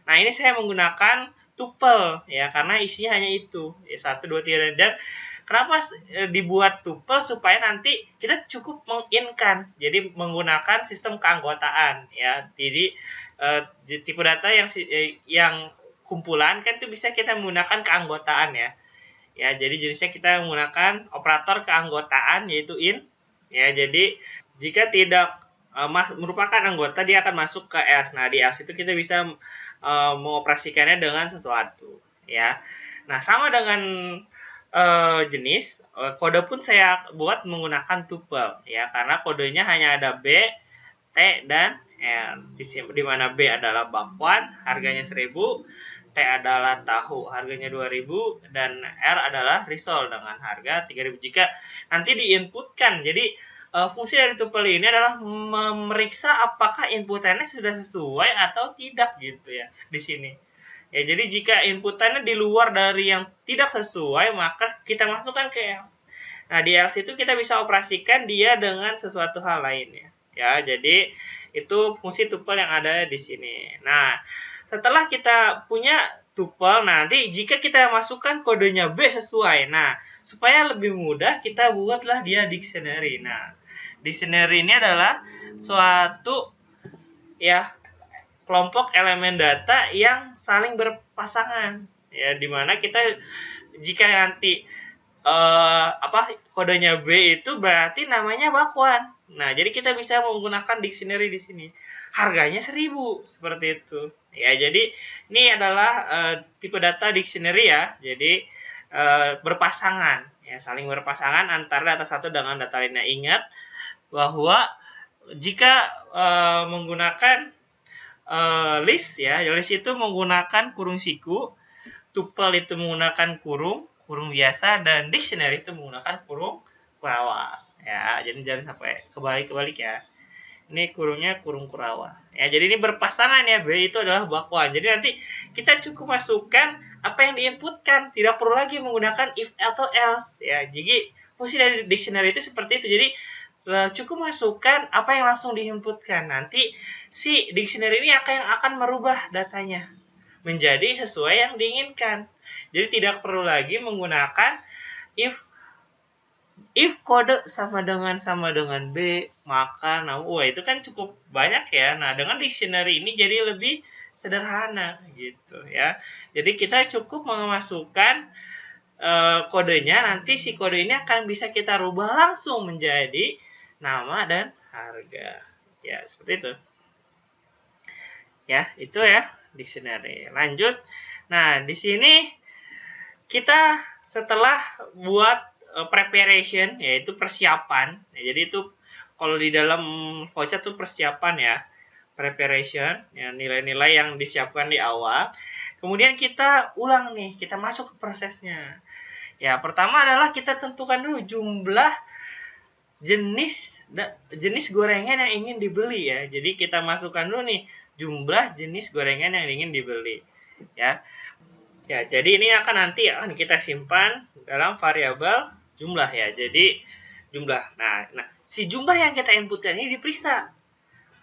Nah, ini saya menggunakan tuple ya, karena isinya hanya itu ya, 1, 2, 3. Dan kenapa dibuat tuple? Supaya nanti kita cukup meng-in-kan, jadi menggunakan sistem keanggotaan ya. Jadi tipe data yang kumpulan kan itu bisa kita menggunakan keanggotaan ya. Ya, jadi jenisnya kita menggunakan operator keanggotaan yaitu in ya. Jadi jika tidak merupakan anggota, dia akan masuk ke else. Nah, di else itu kita bisa mengoperasikannya dengan sesuatu ya. Nah, sama dengan jenis kode pun saya buat menggunakan tuple ya, karena kodenya hanya ada B, T, dan ya, di mana B adalah bakwan, harganya 1.000, T adalah tahu, harganya 2.000, dan R adalah risol dengan harga 3.000 jika nanti diinputkan. Jadi fungsi dari tuple ini adalah memeriksa apakah inputannya sudah sesuai atau tidak gitu ya di sini. Ya, jadi jika inputannya di luar dari yang tidak sesuai, maka kita masukkan ke else. Nah, di else itu kita bisa operasikan dia dengan sesuatu hal lainnya. Ya, jadi itu fungsi tuple yang ada di sini. Nah, setelah kita punya tuple, nanti jika kita masukkan kodenya B sesuai. Nah, supaya lebih mudah kita buatlah dia dictionary. Nah, dictionary ini adalah suatu ya kelompok elemen data yang saling berpasangan, ya, dimana kita jika nanti kodenya B itu berarti namanya bakwan. Nah, jadi kita bisa menggunakan dictionary di sini. Harganya 1.000 seperti itu. Ya, jadi ini adalah tipe data dictionary ya. Jadi berpasangan, ya, saling berpasangan antara data satu dengan data lainnya. Ingat bahwa jika menggunakan list ya, list itu menggunakan kurung siku, tuple itu menggunakan kurung biasa, dan dictionary itu menggunakan kurung kurawa ya. Jadi jangan sampai kebalik ya. Ini kurungnya kurung kurawa ya. Jadi ini berpasangan ya, B itu adalah bakwan. Jadi nanti kita cukup masukkan apa yang diinputkan, tidak perlu lagi menggunakan if atau else ya. Jadi fungsi dari dictionary itu seperti itu. Jadi cukup masukkan apa yang langsung diinputkan. Nanti si dictionary ini akan merubah datanya menjadi sesuai yang diinginkan. Jadi tidak perlu lagi menggunakan if kode sama dengan B, maka itu kan cukup banyak ya. Nah, dengan dictionary ini jadi lebih sederhana gitu ya. Jadi kita cukup memasukkan kodenya, nanti si kode ini akan bisa kita rubah langsung menjadi nama dan harga. Ya, seperti itu. Ya, itu ya dictionary. Lanjut. Nah, di sini kita setelah buat preparation, yaitu persiapan. Ya, jadi itu kalau di dalam flowchart itu persiapan ya. Preparation, ya, nilai-nilai yang disiapkan di awal. Kemudian kita ulang nih, kita masuk ke prosesnya. Ya, pertama adalah kita tentukan dulu jumlah jenis gorengan yang ingin dibeli ya. Jadi kita masukkan dulu nih jumlah jenis gorengan yang ingin dibeli ya. Ya, jadi ini akan nanti kita simpan dalam variabel jumlah ya. Jadi jumlah. Nah, si jumlah yang kita inputkan ini diperiksa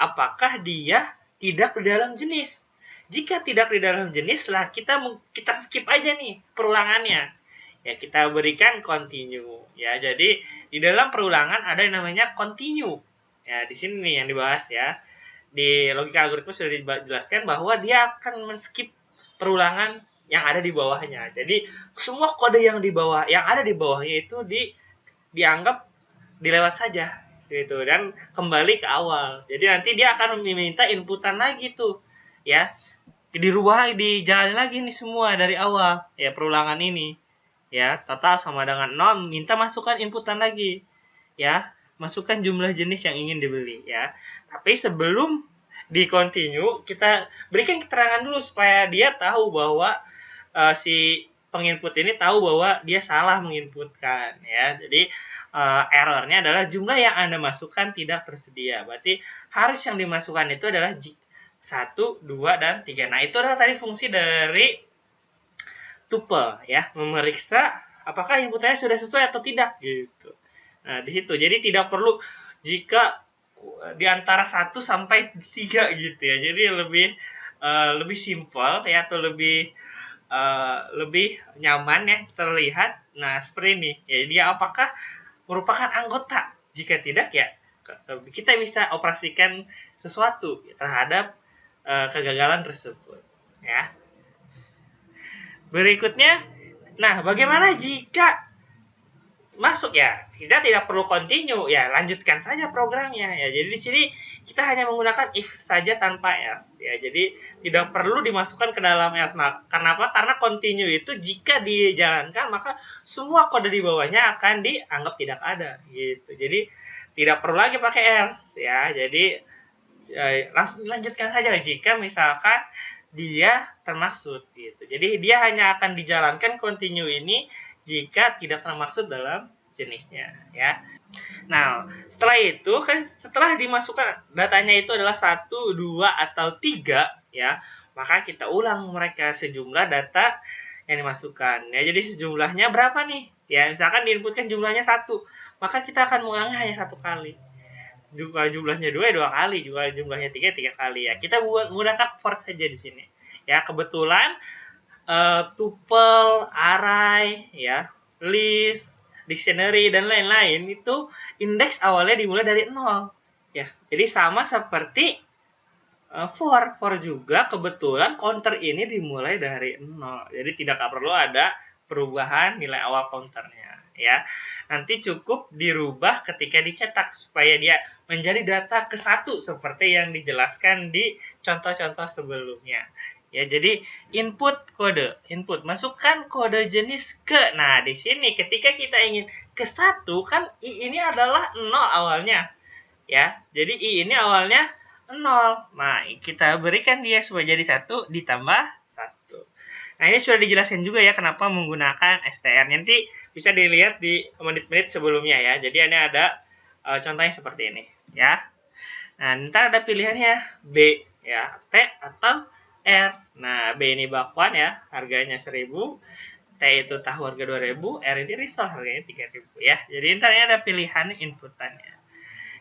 apakah dia tidak di dalam jenis. Jika tidak di dalam jenis lah kita skip aja nih perulangannya. Ya, kita berikan continue ya. Jadi di dalam perulangan ada yang namanya continue. Ya, di sini nih yang dibahas ya. Di logika algoritma sudah dijelaskan bahwa dia akan men-skip perulangan yang ada di bawahnya. Jadi semua kode yang ada di bawahnya itu dianggap dilewat saja gitu, dan kembali ke awal. Jadi nanti dia akan meminta inputan lagi tuh ya. Dirubah lagi, dijalani lagi nih semua dari awal ya perulangan ini. Ya, total sama dengan 0, minta masukkan inputan lagi. Ya, masukkan jumlah jenis yang ingin dibeli ya. Tapi sebelum di continue, kita berikan keterangan dulu supaya dia tahu bahwa si penginput ini tahu bahwa dia salah menginputkan ya. Jadi errornya adalah jumlah yang Anda masukkan tidak tersedia. Berarti harus yang dimasukkan itu adalah 1, 2, dan 3. Nah, itu adalah tadi fungsi dari tuple ya, memeriksa apakah inputannya sudah sesuai atau tidak gitu. Nah, di situ. Jadi tidak perlu jika di antara 1 sampai 3 gitu ya. Jadi lebih simpel ya, atau lebih nyaman ya terlihat. Nah, seperti ini. Ya, dia apakah merupakan anggota? Jika tidak ya kita bisa operasikan sesuatu terhadap kegagalan tersebut ya. Berikutnya, nah bagaimana jika masuk ya? Kita tidak perlu continue ya, lanjutkan saja programnya ya. Jadi di sini kita hanya menggunakan if saja tanpa else ya. Jadi tidak perlu dimasukkan ke dalam else. Kenapa? Karena continue itu jika dijalankan maka semua kode di bawahnya akan dianggap tidak ada gitu. Jadi tidak perlu lagi pakai else ya. Jadi langsung dilanjutkan saja jika misalkan dia termaksud gitu. Jadi dia hanya akan dijalankan continue ini jika tidak termaksud dalam jenisnya ya. Nah, setelah itu kan setelah dimasukkan datanya itu adalah 1, 2 atau 3 ya, maka kita ulang mereka sejumlah data yang dimasukkan ya. Jadi sejumlahnya berapa nih? Ya, misalkan diinputkan jumlahnya 1, maka kita akan mengulangnya hanya 1 kali. Juga jumlahnya 2 2 kali, juga jumlahnya 3 3 kali ya. Kita menggunakan for saja di sini. Ya, kebetulan tuple, array ya, list, dictionary dan lain-lain itu indeks awalnya dimulai dari 0 ya. Jadi sama seperti for juga kebetulan counter ini dimulai dari 0. Jadi tidak perlu ada perubahan nilai awal counternya ya. Nanti cukup dirubah ketika dicetak supaya dia menjadi data ke 1 seperti yang dijelaskan di contoh-contoh sebelumnya. Ya, jadi input kode, masukkan kode jenis ke. Nah, di sini ketika kita ingin ke 1 kan i ini adalah 0 awalnya. Ya, jadi i ini awalnya 0. Nah, kita berikan dia supaya jadi 1 ditambah 1. Nah, ini sudah dijelaskan juga ya kenapa menggunakan str. Nanti bisa dilihat di menit-menit sebelumnya ya. Jadi ini ada contohnya seperti ini ya. Nah, ntar ada pilihannya B ya, T atau R. Nah, B ini bakwan ya, harganya 1000. T itu tahu harga 2000, R ini risol harganya 3000 ya. Jadi ntar ini ada pilihan inputannya.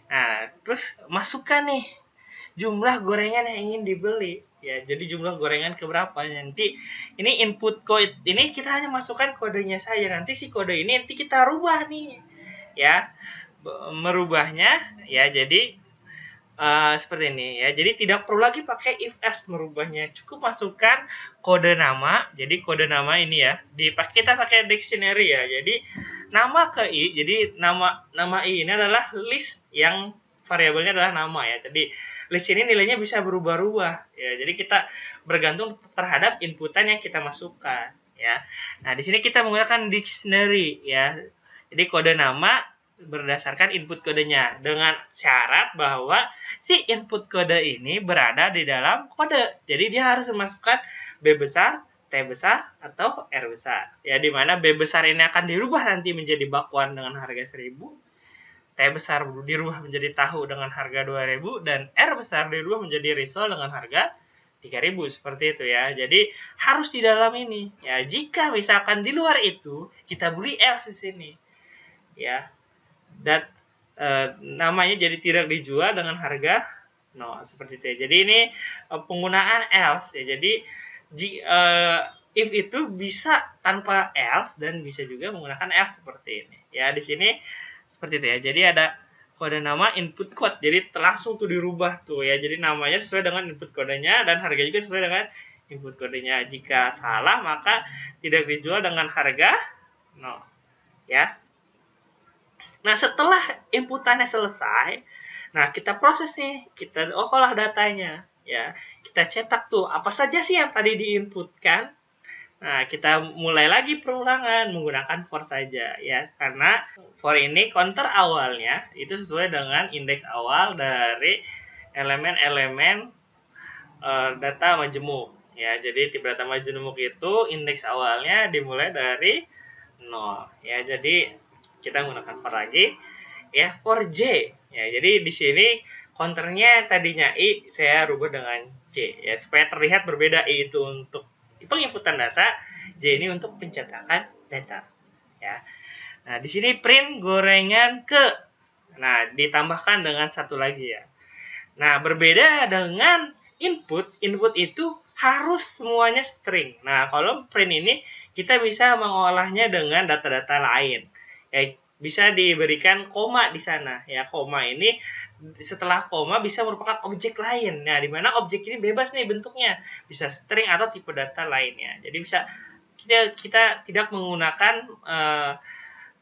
Nah, terus masukkan nih jumlah gorengan yang ingin dibeli ya. Jadi jumlah gorengan ke berapa nanti ini input code ini kita hanya masukkan kodenya saja. Nanti si kode ini nanti kita rubah nih ya. Merubahnya ya jadi seperti ini ya. Jadi tidak perlu lagi pakai if else merubahnya. Cukup masukkan kode nama. Jadi kode nama ini ya. Kita pakai dictionary ya. Jadi nama ke i. Jadi nama i ini adalah list yang variabelnya adalah nama ya. Jadi list ini nilainya bisa berubah-ubah ya. Jadi kita bergantung terhadap inputan yang kita masukkan ya. Nah, di sini kita menggunakan dictionary ya. Jadi kode nama berdasarkan input kodenya dengan syarat bahwa si input kode ini berada di dalam kode. Jadi dia harus memasukkan B besar, T besar, atau R besar. Ya, di mana B besar ini akan dirubah nanti menjadi bakwan dengan harga 1000. T besar dirubah menjadi tahu dengan harga 2000 dan R besar dirubah menjadi risol dengan harga 3000 seperti itu ya. Jadi harus di dalam ini. Ya, jika misalkan di luar itu kita beli else di sini. Ya. Dan namanya jadi tidak dijual dengan harga 0 seperti itu ya. Jadi ini penggunaan else ya. Jadi if itu bisa tanpa else dan bisa juga menggunakan else seperti ini. Ya, di sini seperti itu ya. Jadi ada kode nama input code. Jadi langsung tuh dirubah tuh ya. Jadi namanya sesuai dengan input kodenya dan harga juga sesuai dengan input kodenya. Jika salah maka tidak dijual dengan harga 0 ya. Nah, setelah inputannya selesai, nah kita proses nih, kita olah datanya, ya. Kita cetak tuh apa saja sih yang tadi diinputkan. Nah, kita mulai lagi perulangan menggunakan for saja, ya. Karena for ini counter awalnya itu sesuai dengan indeks awal dari elemen-elemen data majemuk, ya. Jadi tipe data majemuk itu indeks awalnya dimulai dari 0, ya. Jadi kita menggunakan for lagi ya, for J ya. Jadi di sini counternya tadinya I saya rubah dengan J ya supaya terlihat berbeda. I itu untuk penginputan data, J ini untuk pencetakan data ya. Nah, di sini print gorengan ke. Nah, ditambahkan dengan satu lagi ya. Nah, berbeda dengan input itu harus semuanya string. Nah, kalau print ini kita bisa mengolahnya dengan data-data lain. Ya, bisa diberikan koma di sana ya. Koma ini setelah koma bisa merupakan objek lain. Nah, di mana objek ini bebas nih bentuknya, bisa string atau tipe data lainnya. Jadi bisa kita tidak menggunakan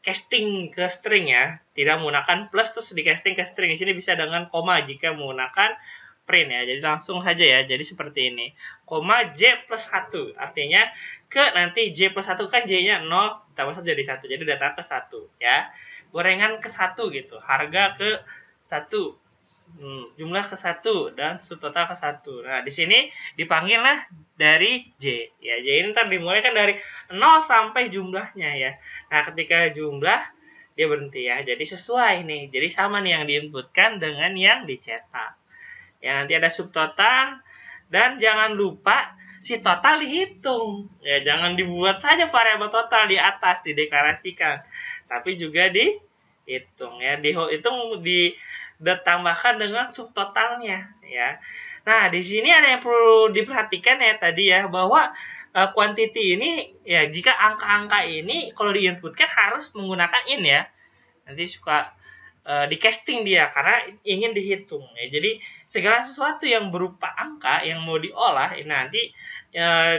casting ke string ya, tidak menggunakan plus terus di casting ke string. Di sini bisa dengan koma jika menggunakan print ya. Jadi langsung saja ya. Jadi seperti ini. Koma J plus 1. Artinya ke nanti J plus 1 kan J-nya 0 tambah 1 jadi 1. Jadi data ke 1 ya. Gorengan ke 1 gitu. Harga ke 1. jumlah ke-1 dan subtotal ke-1. Nah, di sini dipanggil lah dari J. Ya, J ini ntar dimulai kan dari 0 sampai jumlahnya ya. Nah, ketika jumlah dia berhenti ya. Jadi sesuai nih. Jadi sama nih yang diinputkan dengan yang dicetak. Ya, nanti ada subtotal dan jangan lupa si total dihitung. Ya, jangan dibuat saja variabel total di atas dideklarasikan, tapi juga dihitung ya. Dihitung ditambahkan dengan subtotalnya ya. Nah, di sini ada yang perlu diperhatikan ya tadi ya, bahwa quantity ini ya, jika angka-angka ini kalau diinputkan harus menggunakan in ya. Nanti suka di casting dia karena ingin dihitung ya. Jadi segala sesuatu yang berupa angka yang mau diolah nanti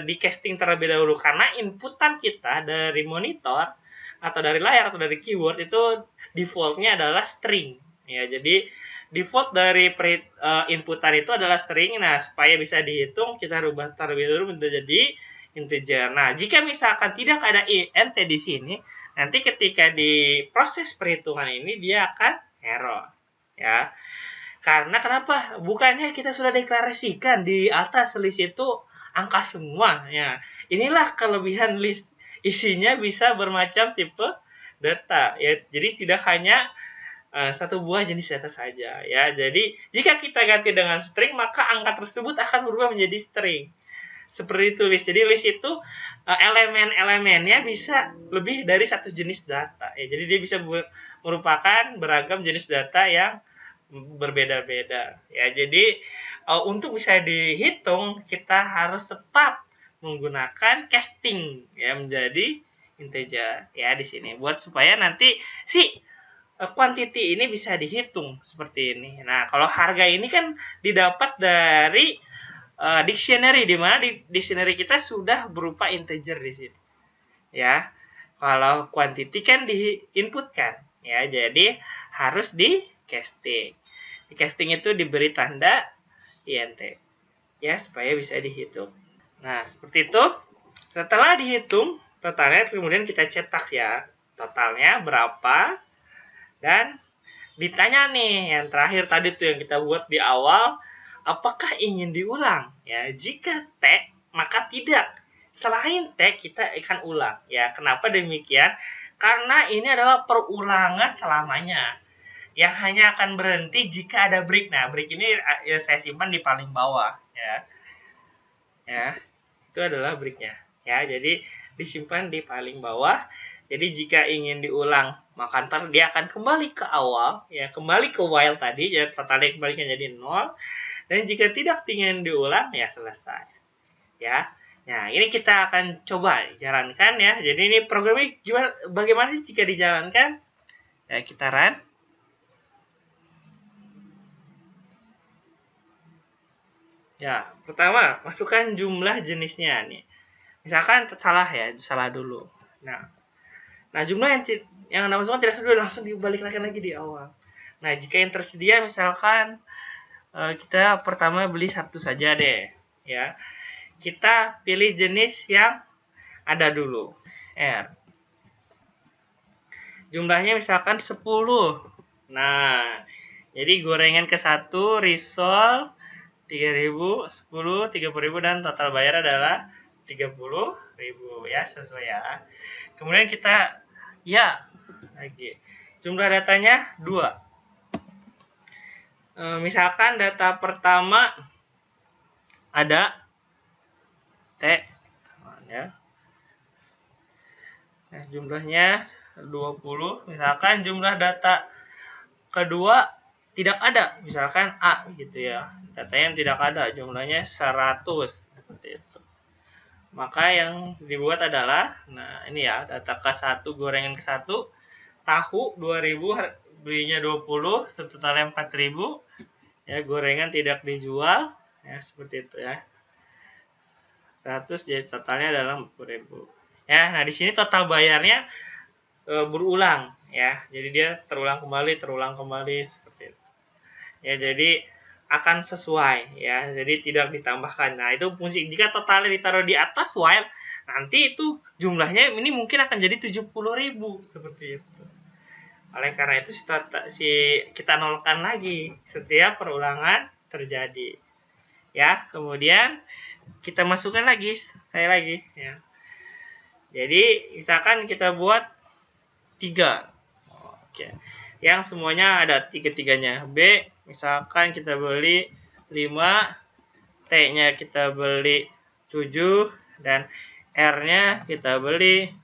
di casting terlebih dahulu, karena inputan kita dari monitor atau dari layar atau dari keyboard itu defaultnya adalah string ya. Jadi default dari inputan itu adalah string. Nah, supaya bisa dihitung kita rubah terlebih dahulu menjadi integer. Nah, jika misalkan tidak ada int di sini, nanti ketika di proses perhitungan ini dia akan error ya. Karena kenapa? Bukannya kita sudah deklarasikan di atas list itu angka semua ya. Inilah kelebihan list, isinya bisa bermacam tipe data ya. Jadi tidak hanya satu buah jenis data saja ya. Jadi jika kita ganti dengan string, maka angka tersebut akan berubah menjadi string. Seperti itu list. Jadi list itu elemen-elemennya bisa lebih dari satu jenis data ya. Jadi dia bisa merupakan beragam jenis data yang berbeda-beda ya. Jadi untuk bisa dihitung kita harus tetap menggunakan casting ya menjadi integer ya di sini, buat supaya nanti si quantity ini bisa dihitung seperti ini. Nah, kalau harga ini kan didapat dari dictionary, di mana di dictionary kita sudah berupa integer di sini. Ya. Kalau quantity kan diinputkan ya. Jadi harus di casting. Di casting itu diberi tanda int ya supaya bisa dihitung. Nah, seperti itu. Setelah dihitung totalnya, kemudian kita cetak ya. Totalnya berapa? Dan ditanya nih yang terakhir tadi tuh yang kita buat di awal, apakah ingin diulang? Ya, jika T, maka tidak. Selain T, kita akan ulang. Ya, kenapa demikian? Karena ini adalah perulangan selamanya. Yang hanya akan berhenti jika ada break. Nah, break ini ya, saya simpan di paling bawah. Ya, itu adalah breaknya. Ya, jadi disimpan di paling bawah. Jadi jika ingin diulang, maka ntar dia akan kembali ke awal. Ya, kembali ke while tadi. Ya, totalnya kembali jadi 0. Dan jika tidak ingin diulang, ya selesai. Ya. Nah, ini kita akan coba jalankan ya. Jadi ini programnya bagaimana sih jika dijalankan? Ya, kita run. Ya, pertama, masukkan jumlah jenisnya nih. Misalkan salah ya, salah dulu. Nah, jumlah yang Anda masukkan tidak sudah langsung dibalikkan lagi di awal. Nah, jika yang tersedia misalkan kita pertama beli satu saja deh, ya. Kita pilih jenis yang ada dulu, R. Jumlahnya misalkan 10. Nah, jadi gorengan ke-1 risol 3.000, 10, 30.000 dan total bayar adalah 30.000 ya, sesuai ya. Kemudian kita lagi. Jumlah datanya 2. Misalkan data pertama ada T ya. Nah, jumlahnya 20. Misalkan jumlah data kedua tidak ada, misalkan A gitu ya. Data yang tidak ada jumlahnya 100 seperti itu. Maka yang dibuat adalah ini ya, data ke-1 gorengan ke-1 tahu 2000 belinya 20, subtotalnya 4.000. Ya, gorengan tidak dijual ya, seperti itu ya. 100 jadi totalnya adalah 40.000. Ya, nah di sini total bayarnya berulang ya. Jadi dia terulang kembali seperti itu. Ya, jadi akan sesuai ya. Jadi tidak ditambahkan. Nah, itu fungsi jika totalnya ditaruh di atas while, nanti itu jumlahnya ini mungkin akan jadi 70.000 seperti itu. Oleh karena itu kita nolkan lagi setiap perulangan terjadi. Ya, kemudian kita masukkan lagi sekali lagi ya. Jadi misalkan kita buat 3. Oke. Yang semuanya ada tiga-tiganya. B misalkan kita beli 5, T-nya kita beli 7, dan R-nya kita beli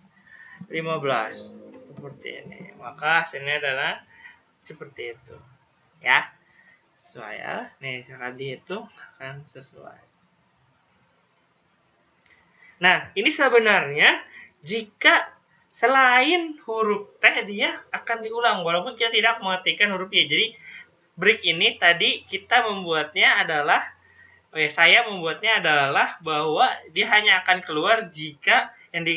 15. Seperti ini. Maka hasilnya adalah seperti itu. Ya. Sesuai ya. Nih, cara dihitung akan sesuai. Nah, ini sebenarnya jika selain huruf T dia akan diulang walaupun kita tidak mengetikkan huruf Y. Jadi break ini tadi kita membuatnya adalah saya membuatnya adalah bahwa dia hanya akan keluar jika yang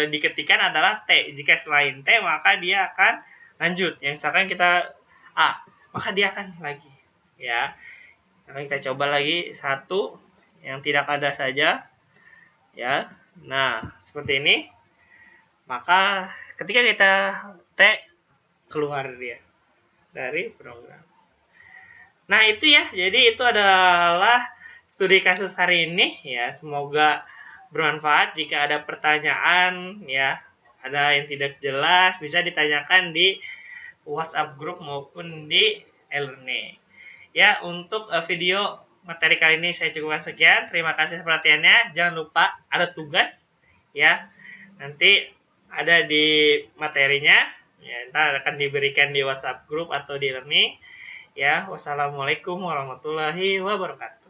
diketikkan adalah T. Jika selain T maka dia akan lanjut. Yang misalkan kita A, maka dia akan lagi. Ya. Sekarang kita coba lagi satu yang tidak ada saja. Ya. Nah, seperti ini. Maka ketika kita T keluar dia dari program. Nah, itu ya. Jadi itu adalah studi kasus hari ini ya. Semoga bermanfaat. Jika ada pertanyaan ya, ada yang tidak jelas bisa ditanyakan di WhatsApp grup maupun di e-learning. Ya, untuk video materi kali ini saya cukupkan sekian. Terima kasih perhatiannya. Jangan lupa ada tugas ya. Nanti ada di materinya. Ya, ntar akan diberikan di WhatsApp grup atau di e-learning. Ya, wassalamualaikum warahmatullahi wabarakatuh.